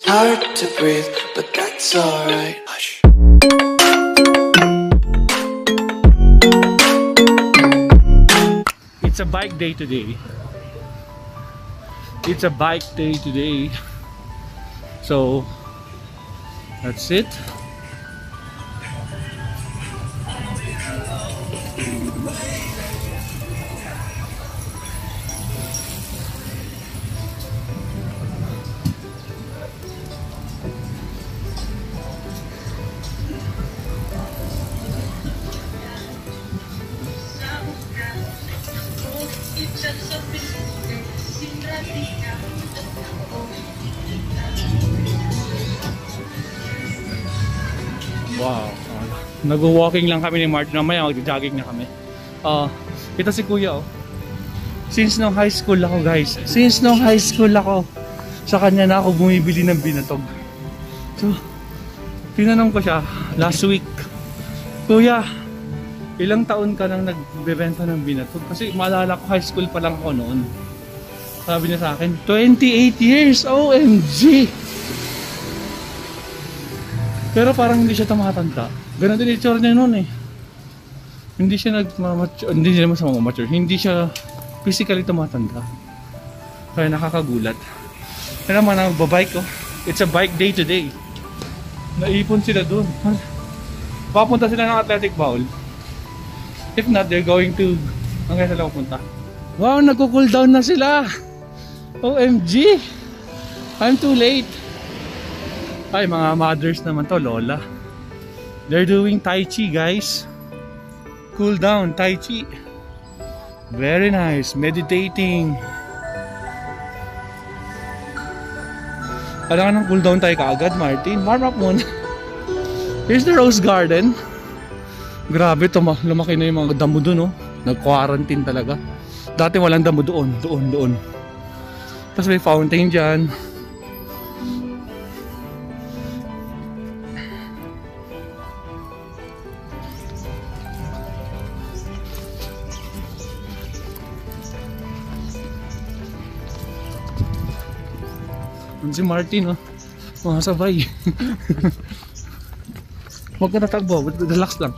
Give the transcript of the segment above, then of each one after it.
Hard to breathe, but that's alright. Hush. It's a bike day today. It's a bike day today. So that's it. Wow. Nag-walking lang kami ni Mark. Mamaya mag-jogging na kami. Ito si Kuya, oh. Since nung high school ako, guys. Since nung high school ako, sa kanya na ako bumibili ng binatog. So, tinanong ko siya last week, Kuya, ilang taon ka nang nagbebenta ng binatog? Kasi maalala ko high school pa lang ako noon. Sabi niya sa akin, 28 years! OMG! Pero parang hindi siya tumatanda. Ganun din itsura niya noon eh. Hindi siya hindi siya naman sa mga mature. Hindi siya physically tumatanda. Kaya nakakagulat. Kaya naman nagbabike ko. It's a bike day today. Naipon sila dun. Papunta sila ng athletic bowl. If not, they're going to... Hanggang sila pupunta. Wow, nagko-cool down na sila! OMG! I'm too late. Ay, mga mothers naman to, lola. They're doing Tai Chi, guys. Cool down, Tai Chi. Very nice. Meditating. Kailangan ng cool down tayo kaagad, Martin. Warm up muna. Here's the rose garden. Grabe, lumaki na yung mga damo dun, oh. Nag-quarantine talaga. Dati walang damo doon. Tapos may fountain dyan. Si Martin, oh. Mga sabay. Huwag ka natakbo, relax lang.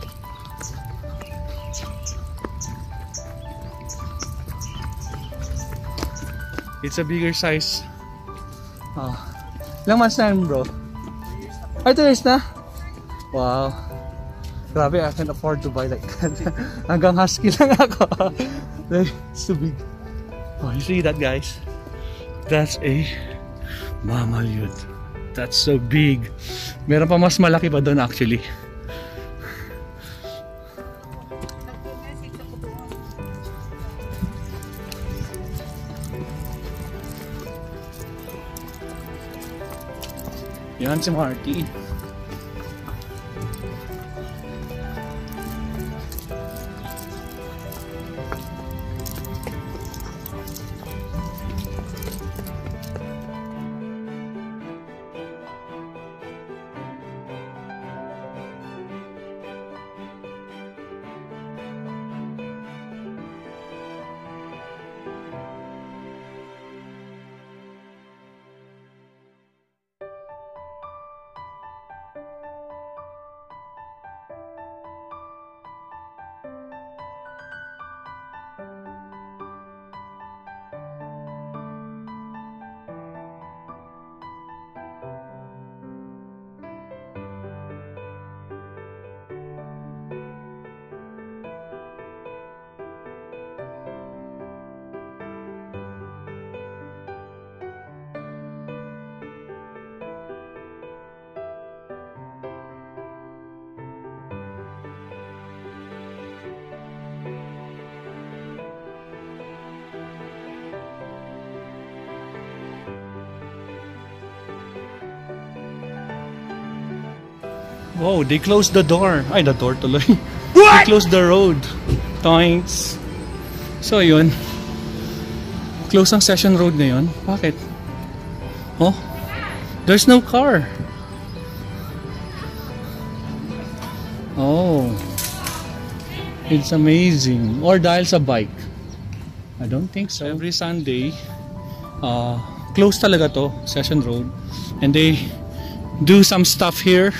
It's a bigger size. Ilang months na yun, bro? Ay, 2 years na? Wow. Grabe, I can afford to buy like that. Hanggang husky lang ako. It's too big. Oh, you see that, guys? That's a Mamalyud. That's so big. Meron pa mas malaki pa doon actually. Yan si Marty. Wow, they closed the door. Ay, the door tuloy. They closed the road. Toinks. So, yun. Close ang Session Road na yun. Bakit? Oh, there's no car. Oh. It's amazing. Or dahil sa bike. I don't think so. Every Sunday, close talaga to, Session Road. And they do some stuff here.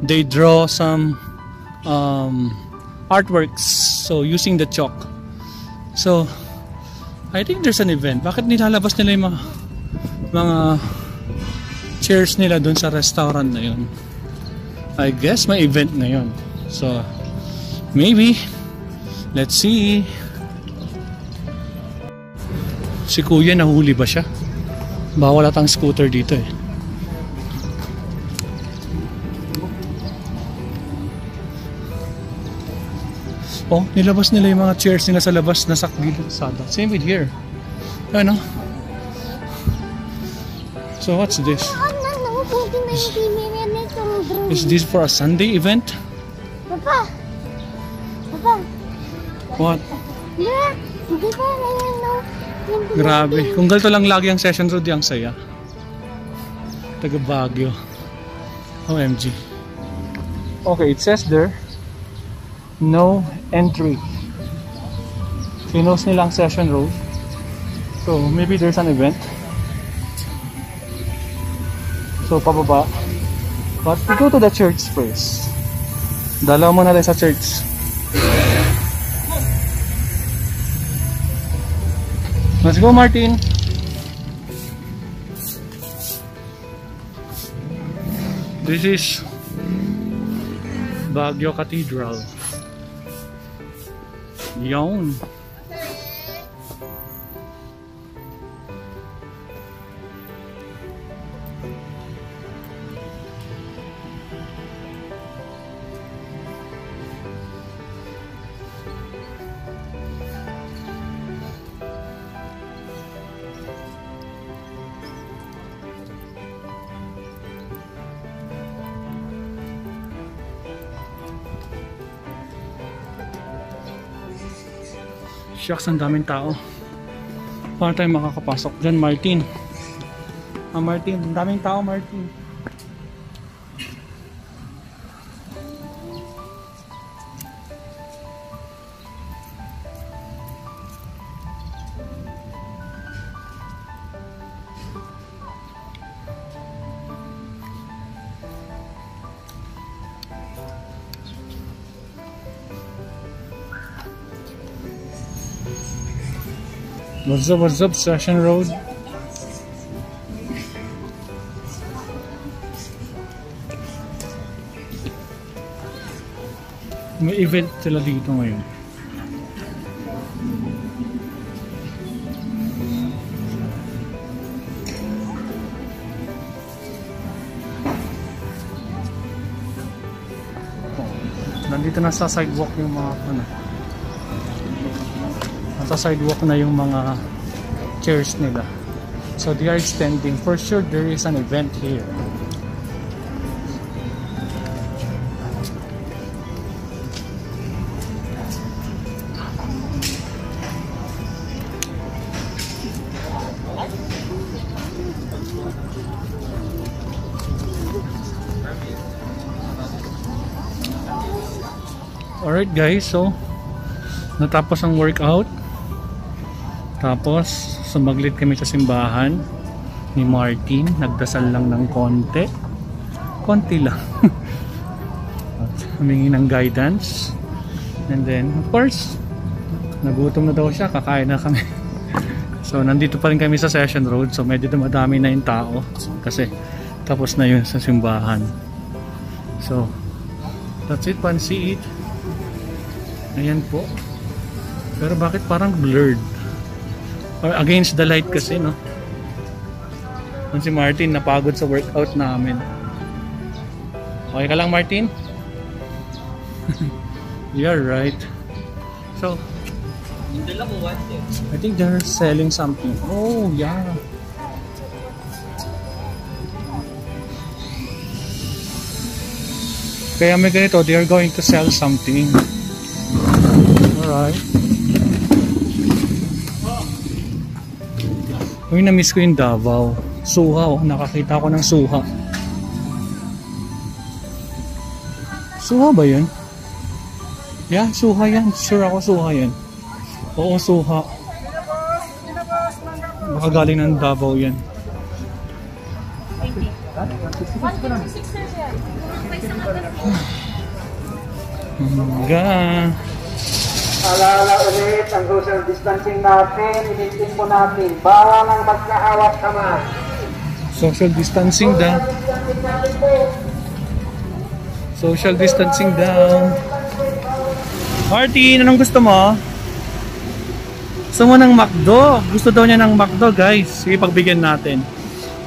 They draw some artworks, so using the chalk. So I think there's an event. Bakit nilalabas nila yung mga chairs nila dun sa restaurant na yun? I guess may event na yun. So maybe, let's see. Si kuya nahuli ba siya? Bawal atang scooter dito eh. Oh, nilabas nila yung mga chairs nila sa labas na sa gilid sada. Same with here. Ano? So what's this? Is this for a Sunday event? Papa! Papa! What? Yeah! Hindi pa na yan, no? Grabe. Kung ganito lang lagi ang Session Road, yung saya. Taga Baguio. OMG. Okay, it says there, no entry. Pinost nilang Session Road. So, maybe there's an event. So, pababa. But we go to the church first. Dalaw mo na tayo sa church. Let's go, Martin. This is Baguio Cathedral. Yon. Shucks, ang daming tao. Paano tayo makakapasok dyan, Martin? Martin, ang daming tao, Martin. What's up, Session Road? May event sila dito ngayon. Nandito na sa sidewalk yung mga nasa sidewalk na yung mga chairs nila. So they are extending. For sure there is an event here. Alright guys, so natapos ang workout. Tapos sumaglit kami sa simbahan ni Martin. Nagdasal lang ng konti. Konti lang. Humingi ng guidance. And then of course nagutom na daw siya. Kakain na kami. So nandito pa rin kami sa Session Road. So medyo dumadami na yung tao. Kasi tapos na yun sa simbahan. So that's it, pansit. Ayan po. Pero bakit parang blurred? Or against the light kasi, no? Si Martin napagod sa workout namin. Okay ka lang, Martin? You're right. So I think they're selling something. Oh yeah. Kaya may ganito, they are going to sell something. Alright. Uy, na-miss ko yung Davao. Suha, oh. Nakakita ko ng suha. Suha ba yun? Yeah, suha yan. Sure ako suha yan. Oo, suha. Baka galing ng Davao yan. Hanggang. Alala ulit ang social distancing natin, initin po natin, bawal ang magkahawak kamay. Social distancing daw. Social distancing daw. Martin, anong gusto mo? Gusto mo ng McDo? Gusto daw niya ng McDo, guys. Sige, pagbigyan natin.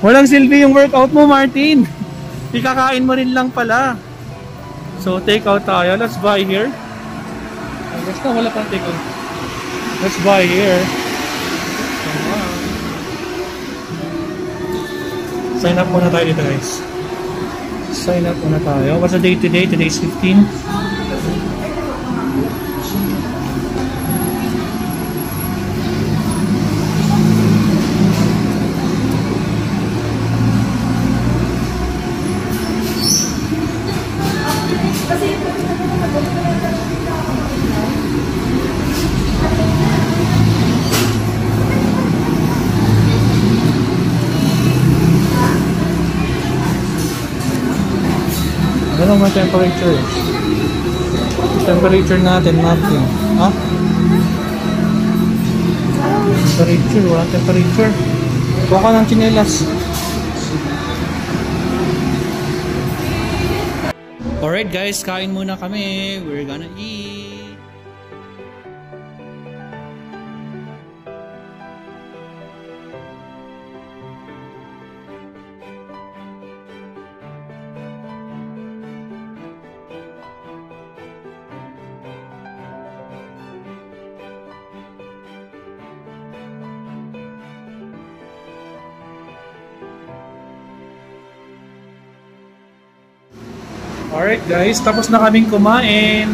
Walang silbi yung workout mo, Martin. Ikakain mo rin lang pala. So, take out tayo. Let's buy here. Basta wala pang take out. Let's buy here. Sign up muna tayo dito, guys. Sign up muna tayo. What's the date today? Today is 15. Ano ang temperature? Temperature natin, Martin. Ha? Temperature, wala temperature. Kuha ka ng tsinelas. Alright guys, kain muna kami. We're gonna eat. Alright guys, tapos na kaming kumain.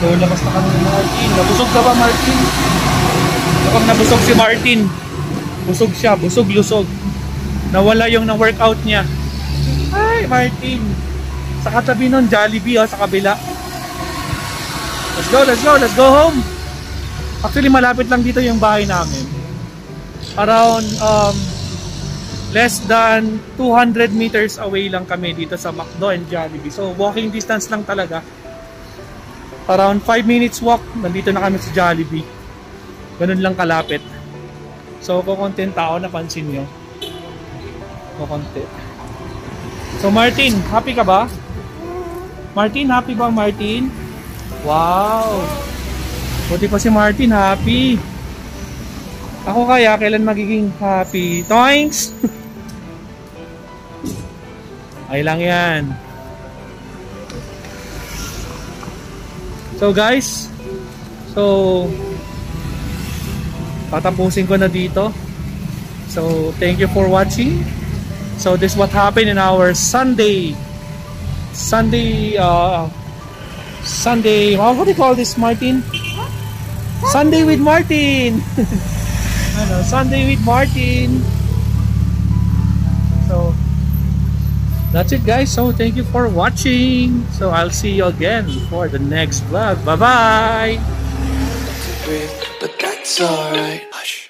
So labas na kami ni Martin. Nabusog ka ba, Martin? Kapag nabusog si Martin, busog siya, busog-lusog. Nawala yung na-workout niya. Ay, Martin. Sa katabi nun, Jollibee sa kabila. Let's go, let's go, let's go home. Actually, malapit lang dito yung bahay namin. Around, less than 200 meters away lang kami dito sa McDo and Jollibee. So walking distance lang talaga. Around 5 minutes walk, nandito na kami sa Jollibee. Ganun lang kalapit. So kukontent ako, napansin nyo. Kukontent. So Martin, happy ka ba? Martin, happy ba Martin? Wow! Buti pa si Martin, happy. Ako kaya, kailan magiging happy? Toinks! Ay lang yan. So guys, tatapusin ko na dito. So thank you for watching. So this is what happened in our Sunday, what do you call this, Martin? Sunday with Martin. Sunday with Martin. So that's it guys. So thank you for watching. So I'll see you again for the next vlog. Bye bye. To breathe, but that's alright. Hush.